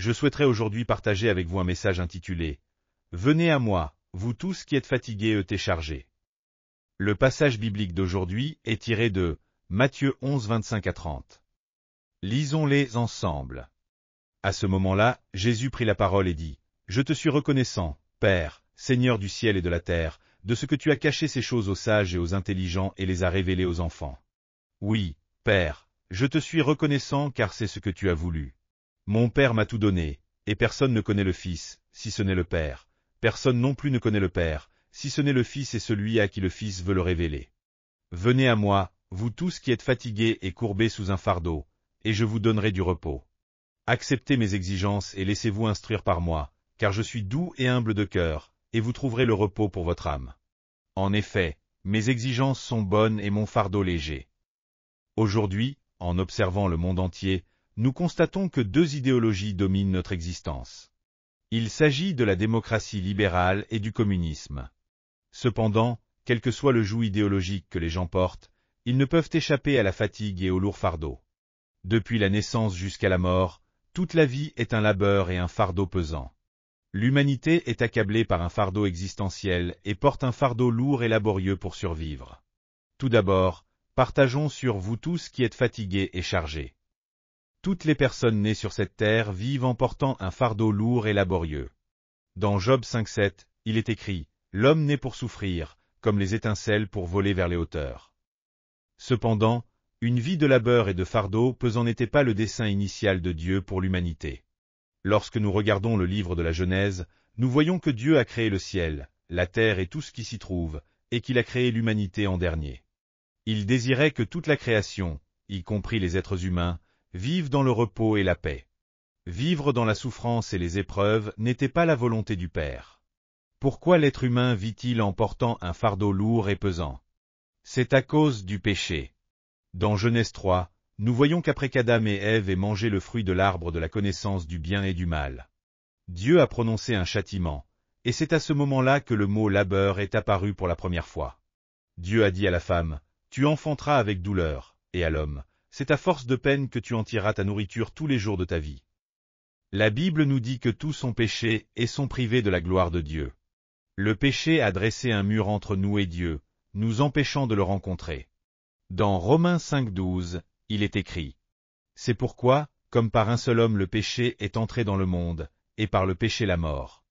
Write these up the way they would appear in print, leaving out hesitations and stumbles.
je souhaiterais aujourd'hui partager avec vous un message intitulé « Venez à moi, vous tous qui êtes fatigués et chargés ». Le passage biblique d'aujourd'hui est tiré de Matthieu 11, 25 à 30. Lisons-les ensemble. À ce moment-là, Jésus prit la parole et dit « Je te suis reconnaissant, Père, Seigneur du ciel et de la terre, de ce que tu as caché ces choses aux sages et aux intelligents et les as révélées aux enfants. Oui, Père, je te suis reconnaissant car c'est ce que tu as voulu. Mon Père m'a tout donné, et personne ne connaît le Fils, si ce n'est le Père. Personne non plus ne connaît le Père, si ce n'est le Fils et celui à qui le Fils veut le révéler. Venez à moi, vous tous qui êtes fatigués et courbés sous un fardeau, et je vous donnerai du repos. Acceptez mes exigences et laissez-vous instruire par moi, car je suis doux et humble de cœur, et vous trouverez le repos pour votre âme. En effet, mes exigences sont bonnes et mon fardeau léger. Aujourd'hui, en observant le monde entier, nous constatons que deux idéologies dominent notre existence. Il s'agit de la démocratie libérale et du communisme. Cependant, quel que soit le joug idéologique que les gens portent, ils ne peuvent échapper à la fatigue et au lourd fardeau. Depuis la naissance jusqu'à la mort, toute la vie est un labeur et un fardeau pesant. L'humanité est accablée par un fardeau existentiel et porte un fardeau lourd et laborieux pour survivre. Tout d'abord, partageons sur vous tous qui êtes fatigués et chargés. Toutes les personnes nées sur cette terre vivent en portant un fardeau lourd et laborieux. Dans Job 5,7, il est écrit « L'homme naît pour souffrir, comme les étincelles pour voler vers les hauteurs ». Cependant, une vie de labeur et de fardeau pesant n'était pas le dessein initial de Dieu pour l'humanité. Lorsque nous regardons le livre de la Genèse, nous voyons que Dieu a créé le ciel, la terre et tout ce qui s'y trouve, et qu'il a créé l'humanité en dernier. Il désirait que toute la création, y compris les êtres humains, vivent dans le repos et la paix. Vivre dans la souffrance et les épreuves n'était pas la volonté du Père. Pourquoi l'être humain vit-il en portant un fardeau lourd et pesant? C'est à cause du péché. Dans Genèse 3, nous voyons qu'après qu'Adam et Ève aient mangé le fruit de l'arbre de la connaissance du bien et du mal, Dieu a prononcé un châtiment, et c'est à ce moment-là que le mot labeur est apparu pour la première fois. Dieu a dit à la femme, « Tu enfanteras avec douleur », et à l'homme, « C'est à force de peine que tu en tireras ta nourriture tous les jours de ta vie. » La Bible nous dit que tous ont péché et sont privés de la gloire de Dieu. Le péché a dressé un mur entre nous et Dieu, nous empêchant de le rencontrer. Dans Romains 5,12, il est écrit « C'est pourquoi, comme par un seul homme le péché est entré dans le monde, et par le péché la mort.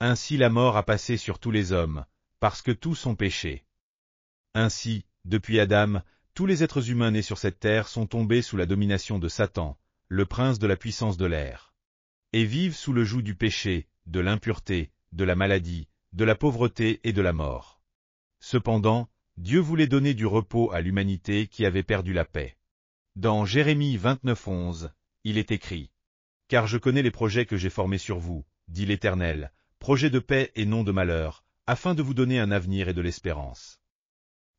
Ainsi la mort a passé sur tous les hommes, parce que tous ont péché. Ainsi, depuis Adam, tous les êtres humains nés sur cette terre sont tombés sous la domination de Satan, le prince de la puissance de l'air, et vivent sous le joug du péché, de l'impureté, de la maladie, de la pauvreté et de la mort. Cependant, Dieu voulait donner du repos à l'humanité qui avait perdu la paix. Dans Jérémie 29,11, il est écrit « Car je connais les projets que j'ai formés sur vous, dit l'Éternel, projets de paix et non de malheur, afin de vous donner un avenir et de l'espérance. »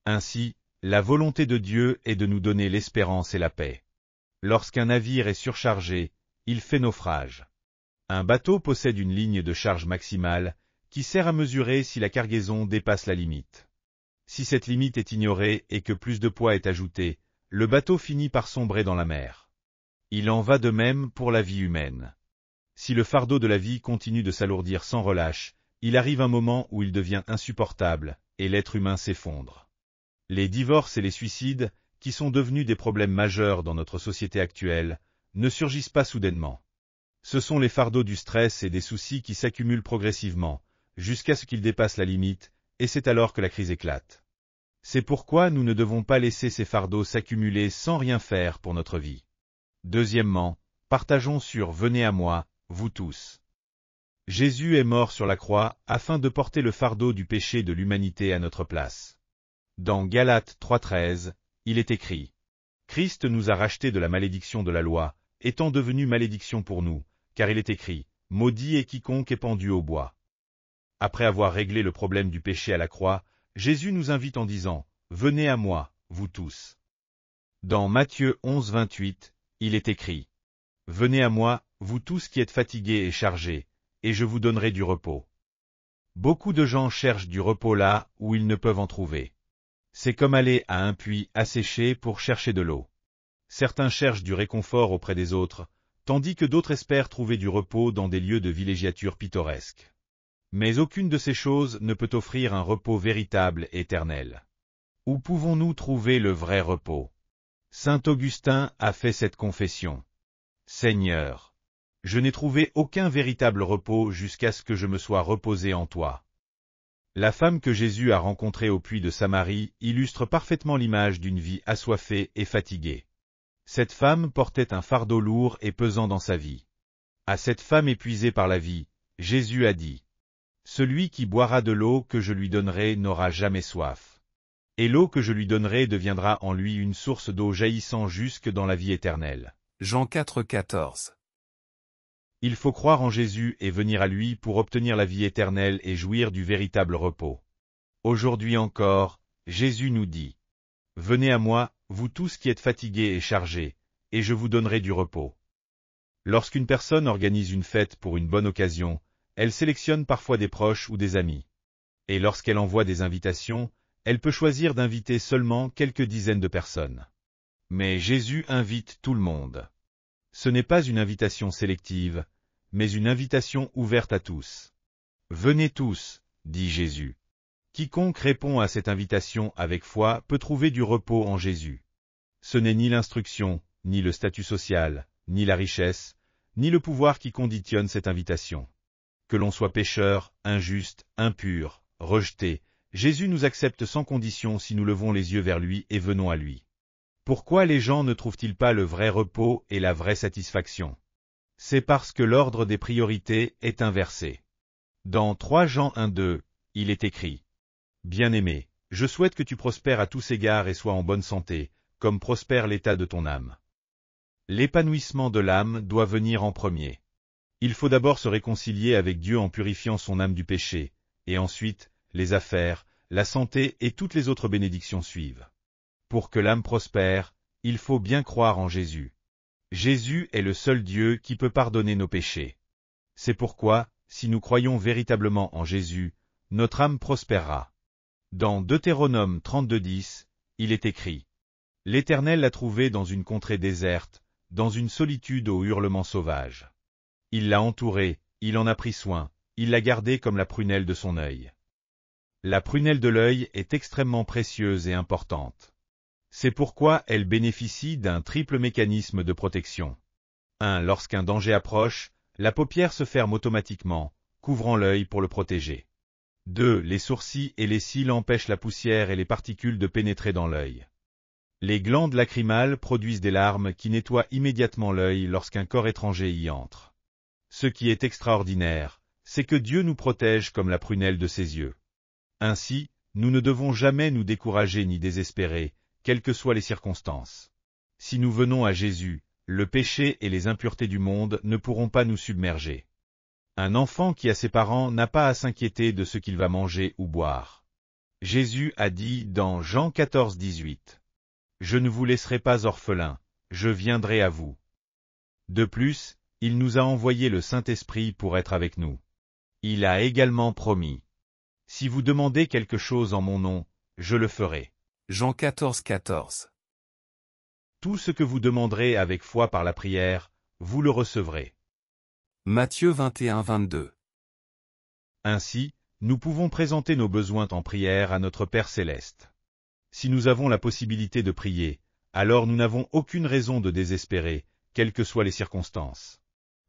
Ainsi, la volonté de Dieu est de nous donner l'espérance et la paix. Lorsqu'un navire est surchargé, il fait naufrage. Un bateau possède une ligne de charge maximale qui sert à mesurer si la cargaison dépasse la limite. Si cette limite est ignorée et que plus de poids est ajouté, le bateau finit par sombrer dans la mer. Il en va de même pour la vie humaine. Si le fardeau de la vie continue de s'alourdir sans relâche, il arrive un moment où il devient insupportable, et l'être humain s'effondre. Les divorces et les suicides, qui sont devenus des problèmes majeurs dans notre société actuelle, ne surgissent pas soudainement. Ce sont les fardeaux du stress et des soucis qui s'accumulent progressivement, jusqu'à ce qu'ils dépassent la limite, et c'est alors que la crise éclate. C'est pourquoi nous ne devons pas laisser ces fardeaux s'accumuler sans rien faire pour notre vie. Deuxièmement, partageons sur « Venez à moi, vous tous ». Jésus est mort sur la croix afin de porter le fardeau du péché de l'humanité à notre place. Dans Galates 3,13, il est écrit « Christ nous a rachetés de la malédiction de la loi, étant devenu malédiction pour nous, car il est écrit « Maudit est quiconque est pendu au bois ». Après avoir réglé le problème du péché à la croix, Jésus nous invite en disant « Venez à moi, vous tous ». Dans Matthieu 11,28, il est écrit « Venez à moi, vous tous qui êtes fatigués et chargés, et je vous donnerai du repos. » Beaucoup de gens cherchent du repos là où ils ne peuvent en trouver. C'est comme aller à un puits asséché pour chercher de l'eau. Certains cherchent du réconfort auprès des autres, tandis que d'autres espèrent trouver du repos dans des lieux de villégiature pittoresques. Mais aucune de ces choses ne peut offrir un repos véritable et éternel. Où pouvons-nous trouver le vrai repos? Saint Augustin a fait cette confession. Seigneur, je n'ai trouvé aucun véritable repos jusqu'à ce que je me sois reposé en toi. La femme que Jésus a rencontrée au puits de Samarie illustre parfaitement l'image d'une vie assoiffée et fatiguée. Cette femme portait un fardeau lourd et pesant dans sa vie. À cette femme épuisée par la vie, Jésus a dit: « Celui qui boira de l'eau que je lui donnerai n'aura jamais soif. Et l'eau que je lui donnerai deviendra en lui une source d'eau jaillissant jusque dans la vie éternelle. » Jean 4,14. Il faut croire en Jésus et venir à lui pour obtenir la vie éternelle et jouir du véritable repos. Aujourd'hui encore, Jésus nous dit: « Venez à moi, vous tous qui êtes fatigués et chargés, et je vous donnerai du repos. » Lorsqu'une personne organise une fête pour une bonne occasion, elle sélectionne parfois des proches ou des amis. Et lorsqu'elle envoie des invitations, elle peut choisir d'inviter seulement quelques dizaines de personnes. Mais Jésus invite tout le monde. Ce n'est pas une invitation sélective, mais une invitation ouverte à tous. « Venez tous », dit Jésus. Quiconque répond à cette invitation avec foi peut trouver du repos en Jésus. Ce n'est ni l'instruction, ni le statut social, ni la richesse, ni le pouvoir qui conditionne cette invitation. Que l'on soit pécheur, injuste, impur, rejeté, Jésus nous accepte sans condition si nous levons les yeux vers lui et venons à lui. Pourquoi les gens ne trouvent-ils pas le vrai repos et la vraie satisfaction? C'est parce que l'ordre des priorités est inversé. Dans 3 Jean 1,2, il est écrit: « Bien-aimé, je souhaite que tu prospères à tous égards et sois en bonne santé, comme prospère l'état de ton âme. » L'épanouissement de l'âme doit venir en premier. Il faut d'abord se réconcilier avec Dieu en purifiant son âme du péché, et ensuite, les affaires, la santé et toutes les autres bénédictions suivent. Pour que l'âme prospère, il faut bien croire en Jésus. Jésus est le seul Dieu qui peut pardonner nos péchés. C'est pourquoi, si nous croyons véritablement en Jésus, notre âme prospérera. Dans Deutéronome 32,10, il est écrit: « L'Éternel l'a trouvé dans une contrée déserte, dans une solitude aux hurlements sauvages. Il l'a entouré, il en a pris soin, il l'a gardé comme la prunelle de son œil. » La prunelle de l'œil est extrêmement précieuse et importante. C'est pourquoi elle bénéficie d'un triple mécanisme de protection. 1. Lorsqu'un danger approche, la paupière se ferme automatiquement, couvrant l'œil pour le protéger. 2. Les sourcils et les cils empêchent la poussière et les particules de pénétrer dans l'œil. Les glandes lacrymales produisent des larmes qui nettoient immédiatement l'œil lorsqu'un corps étranger y entre. Ce qui est extraordinaire, c'est que Dieu nous protège comme la prunelle de ses yeux. Ainsi, nous ne devons jamais nous décourager ni désespérer, quelles que soient les circonstances. Si nous venons à Jésus, le péché et les impuretés du monde ne pourront pas nous submerger. Un enfant qui a ses parents n'a pas à s'inquiéter de ce qu'il va manger ou boire. Jésus a dit dans Jean 14,18 « Je ne vous laisserai pas orphelins, je viendrai à vous. » De plus, il nous a envoyé le Saint-Esprit pour être avec nous. Il a également promis: « Si vous demandez quelque chose en mon nom, je le ferai. » Jean 14,14. Tout ce que vous demanderez avec foi par la prière, vous le recevrez. Matthieu 21,22. Ainsi, nous pouvons présenter nos besoins en prière à notre Père Céleste. Si nous avons la possibilité de prier, alors nous n'avons aucune raison de désespérer, quelles que soient les circonstances.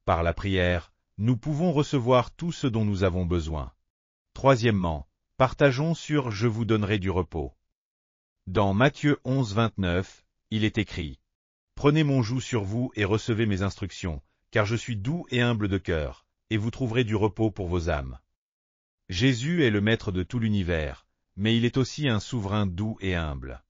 Par la prière, nous pouvons recevoir tout ce dont nous avons besoin. Troisièmement, partageons sur « Je vous donnerai du repos ». Dans Matthieu 11,29, il est écrit: « Prenez mon joug sur vous et recevez mes instructions, car je suis doux et humble de cœur, et vous trouverez du repos pour vos âmes. » Jésus est le maître de tout l'univers, mais il est aussi un souverain doux et humble.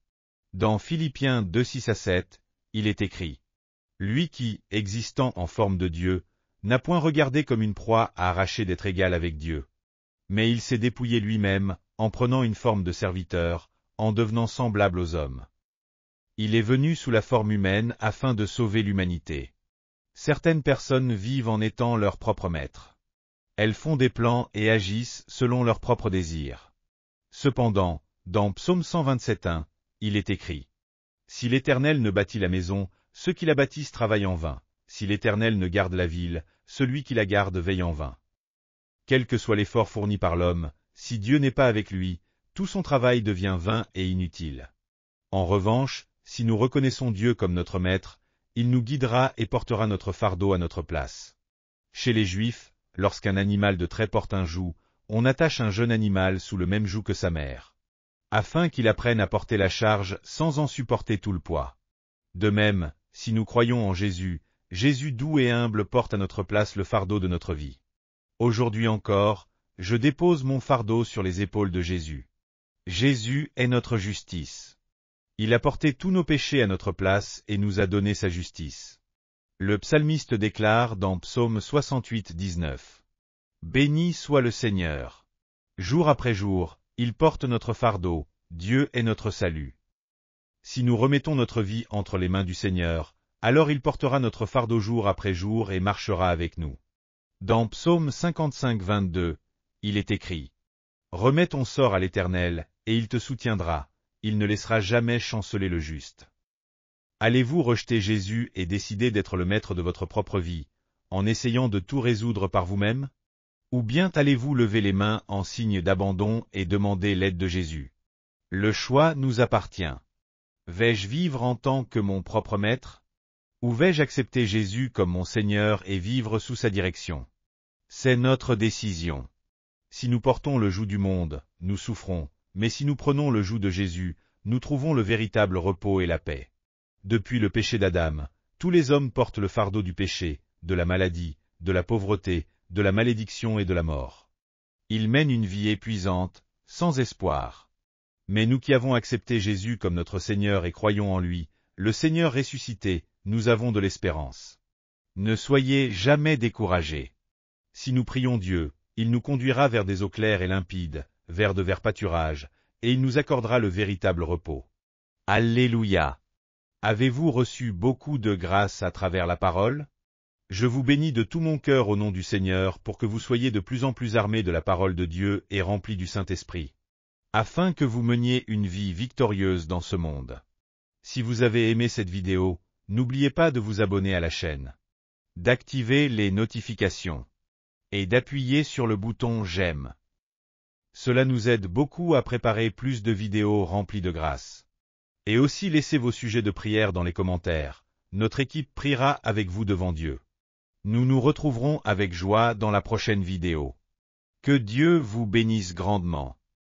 Dans Philippiens 2,6-7, il est écrit: « Lui qui, existant en forme de Dieu, n'a point regardé comme une proie à arracher d'être égal avec Dieu. Mais il s'est dépouillé lui-même, en prenant une forme de serviteur, en devenant semblable aux hommes. Il est venu sous la forme humaine afin de sauver l'humanité. » Certaines personnes vivent en étant leur propre maître. Elles font des plans et agissent selon leurs propres désirs. Cependant, dans Psaume 127,1, il est écrit: « Si l'Éternel ne bâtit la maison, ceux qui la bâtissent travaillent en vain. si l'Éternel ne garde la ville, celui qui la garde veille en vain. Quel que soit l'effort fourni par l'homme, si Dieu n'est pas avec lui, tout son travail devient vain et inutile. En revanche, si nous reconnaissons Dieu comme notre maître, il nous guidera et portera notre fardeau à notre place. Chez les Juifs, lorsqu'un animal de trait porte un joug, on attache un jeune animal sous le même joug que sa mère, afin qu'il apprenne à porter la charge sans en supporter tout le poids. De même, si nous croyons en Jésus, Jésus doux et humble porte à notre place le fardeau de notre vie. Aujourd'hui encore, je dépose mon fardeau sur les épaules de Jésus. Jésus est notre justice. Il a porté tous nos péchés à notre place et nous a donné sa justice. Le psalmiste déclare dans Psaume 68, 19. Béni soit le Seigneur. Jour après jour, il porte notre fardeau, Dieu est notre salut. Si nous remettons notre vie entre les mains du Seigneur, alors il portera notre fardeau jour après jour et marchera avec nous. Dans Psaume 55, 22, il est écrit « Remets ton sort à l'Éternel, et il te soutiendra, il ne laissera jamais chanceler le juste. » Allez-vous rejeter Jésus et décider d'être le maître de votre propre vie, en essayant de tout résoudre par vous-même? Ou bien allez-vous lever les mains en signe d'abandon et demander l'aide de Jésus? Le choix nous appartient. Vais-je vivre en tant que mon propre maître? Ou vais-je accepter Jésus comme mon Seigneur et vivre sous sa direction? C'est notre décision. Si nous portons le joug du monde, nous souffrons, mais si nous prenons le joug de Jésus, nous trouvons le véritable repos et la paix. Depuis le péché d'Adam, tous les hommes portent le fardeau du péché, de la maladie, de la pauvreté, de la malédiction et de la mort. Ils mènent une vie épuisante, sans espoir. Mais nous qui avons accepté Jésus comme notre Seigneur et croyons en lui, le Seigneur ressuscité, nous avons de l'espérance. Ne soyez jamais découragés. Si nous prions Dieu, il nous conduira vers des eaux claires et limpides, vers de verts pâturages, et il nous accordera le véritable repos. Alléluia! Avez-vous reçu beaucoup de grâce à travers la parole? Je vous bénis de tout mon cœur au nom du Seigneur pour que vous soyez de plus en plus armés de la parole de Dieu et remplis du Saint-Esprit, afin que vous meniez une vie victorieuse dans ce monde. Si vous avez aimé cette vidéo, n'oubliez pas de vous abonner à la chaîne, d'activer les notifications et d'appuyer sur le bouton j'aime. Cela nous aide beaucoup à préparer plus de vidéos remplies de grâce. Et aussi laissez vos sujets de prière dans les commentaires, notre équipe priera avec vous devant Dieu. Nous nous retrouverons avec joie dans la prochaine vidéo. Que Dieu vous bénisse grandement.